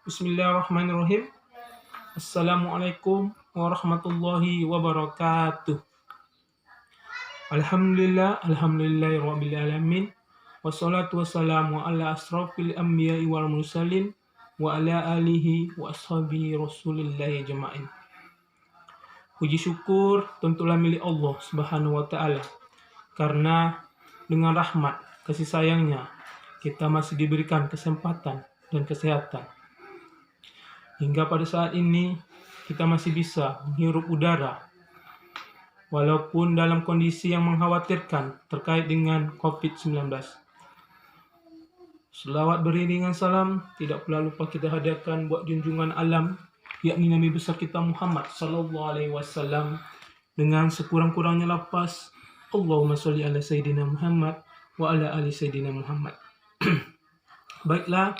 Bismillahirrahmanirrahim. Assalamualaikum warahmatullahi wabarakatuh. Alhamdulillahi alamin. Wassalatu wassalamu ala asrafil anbiya'i wal mursalin wa ala alihi wa ashabihi rasulillahi jama'in. Puji syukur tentulah milik Allah Subhanahu wa taala, karena dengan rahmat kasih sayangnya kita masih diberikan kesempatan dan kesehatan. Hingga pada saat ini kita masih bisa menghirup udara, walaupun dalam kondisi yang mengkhawatirkan terkait dengan COVID-19. Selawat beriringan salam tidak pula lupa kita hadirkan buat junjungan alam, yakni Nabi besar kita Muhammad sallallahu alaihi wasallam, dengan sekurang-kurangnya lafaz Allahumma sholli ala sayyidina Muhammad wa ala ali sayyidina Muhammad. Baiklah,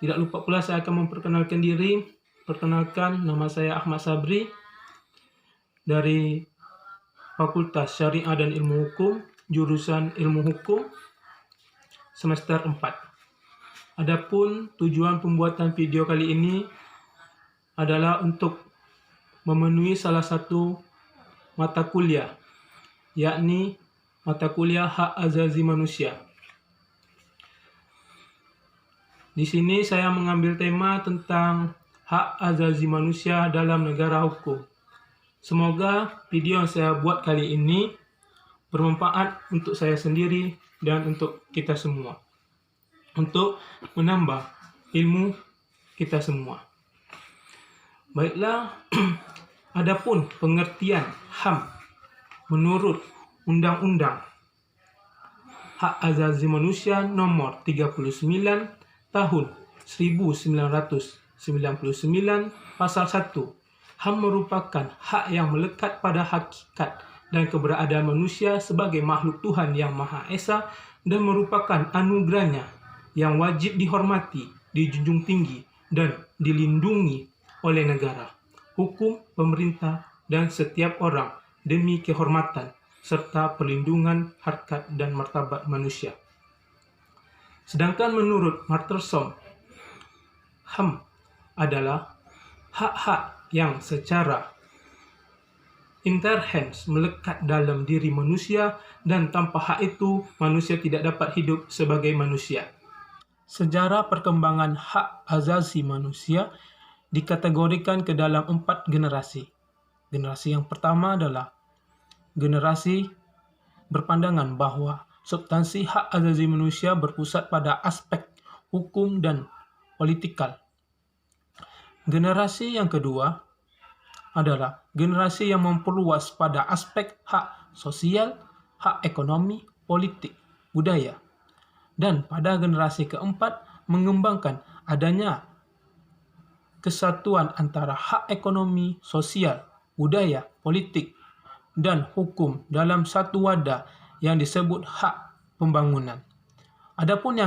tidak lupa pula saya akan memperkenalkan diri. Perkenalkan, nama saya Ahmad Sabri dari Fakultas Syariah dan Ilmu Hukum, jurusan Ilmu Hukum, semester 4. Adapun tujuan pembuatan video kali ini adalah untuk memenuhi salah satu mata kuliah, yakni mata kuliah Hak Azazi Manusia. Di sini saya mengambil tema tentang hak azazi manusia dalam negara hukum. Semoga video yang saya buat kali ini bermanfaat untuk saya sendiri dan untuk kita semua, untuk menambah ilmu kita semua. Baiklah, adapun pengertian HAM menurut Undang-Undang Hak Azazi Manusia nomor 39 tahun 1999 pasal 1. HAM merupakan hak yang melekat pada hakikat dan keberadaan manusia sebagai makhluk Tuhan yang Maha Esa dan merupakan anugerahnya yang wajib dihormati, dijunjung tinggi, dan dilindungi oleh negara, hukum, pemerintah, dan setiap orang demi kehormatan serta perlindungan harkat dan martabat manusia. Sedangkan menurut Martersom, HAM adalah hak-hak yang secara inherent melekat dalam diri manusia dan tanpa hak itu manusia tidak dapat hidup sebagai manusia. Sejarah perkembangan hak azazi manusia dikategorikan ke dalam 4 generasi. Generasi yang pertama adalah generasi berpandangan bahwa substansi hak azazi manusia berpusat pada aspek hukum dan politikal. Generasi yang kedua adalah generasi yang memperluas pada aspek hak sosial, hak ekonomi, politik, budaya. Dan pada generasi keempat mengembangkan adanya kesatuan antara hak ekonomi, sosial, budaya, politik, dan hukum dalam satu wadah yang disebut hak pembangunan. Adapun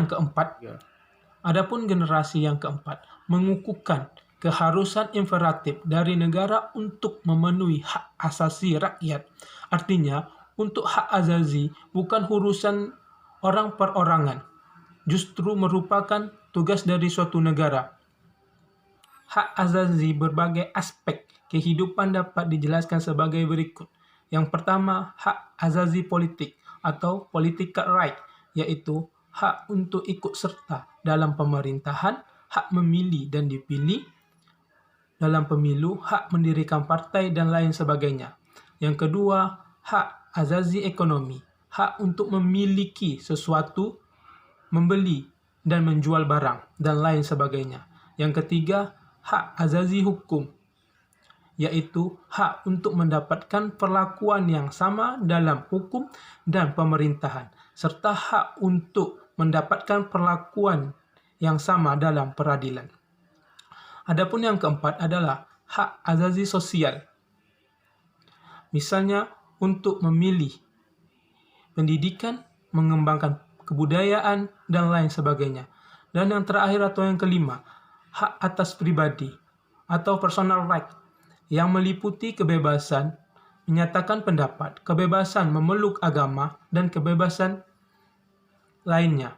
generasi yang keempat mengukuhkan keharusan imperatif dari negara untuk memenuhi hak asasi rakyat. Artinya, untuk hak azazi bukan urusan orang perorangan, justru merupakan tugas dari suatu negara. Hak azazi berbagai aspek kehidupan dapat dijelaskan sebagai berikut. Yang pertama, hak azazi politik atau political right, yaitu hak untuk ikut serta dalam pemerintahan, hak memilih dan dipilih dalam pemilu, hak mendirikan partai, dan lain sebagainya. Yang kedua, hak azazi ekonomi, hak untuk memiliki sesuatu, membeli dan menjual barang, dan lain sebagainya. Yang ketiga, hak azazi hukum, yaitu hak untuk mendapatkan perlakuan yang sama dalam hukum dan pemerintahan, serta hak untuk mendapatkan perlakuan yang sama dalam peradilan. Adapun yang keempat adalah hak azazi sosial, misalnya untuk memilih pendidikan, mengembangkan kebudayaan, dan lain sebagainya. Dan yang terakhir atau yang kelima, hak atas pribadi atau personal right, yang meliputi kebebasan menyatakan pendapat, kebebasan memeluk agama, dan kebebasan lainnya.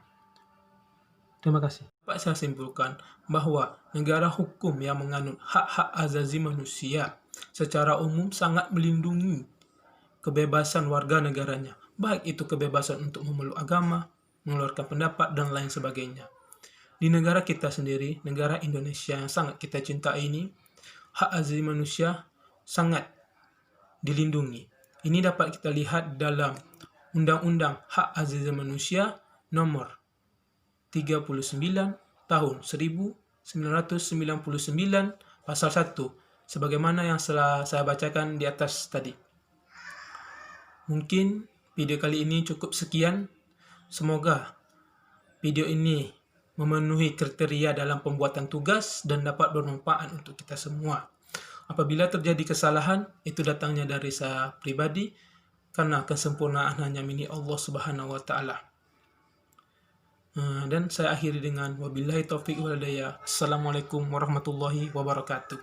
Terima kasih. Dapat saya simpulkan bahwa negara hukum yang menganut hak-hak azazi manusia secara umum sangat melindungi kebebasan warga negaranya, baik itu kebebasan untuk memeluk agama, mengeluarkan pendapat, dan lain sebagainya. Di negara kita sendiri, negara Indonesia yang sangat kita cintai ini, hak azazi manusia sangat dilindungi. Ini dapat kita lihat dalam Undang-Undang Hak Azazi Manusia nomor 39 tahun 1999 pasal 1 sebagaimana yang telah saya bacakan di atas tadi. Mungkin video kali ini cukup sekian. Semoga video ini memenuhi kriteria dalam pembuatan tugas dan dapat bermanfaat untuk kita semua. Apabila terjadi kesalahan, itu datangnya dari saya pribadi, karena kesempurnaan hanya milik Allah Subhanahu wa Ta'ala. Dan saya akhiri dengan wabillahi taufiq wal hidayah. Assalamualaikum warahmatullahi wabarakatuh.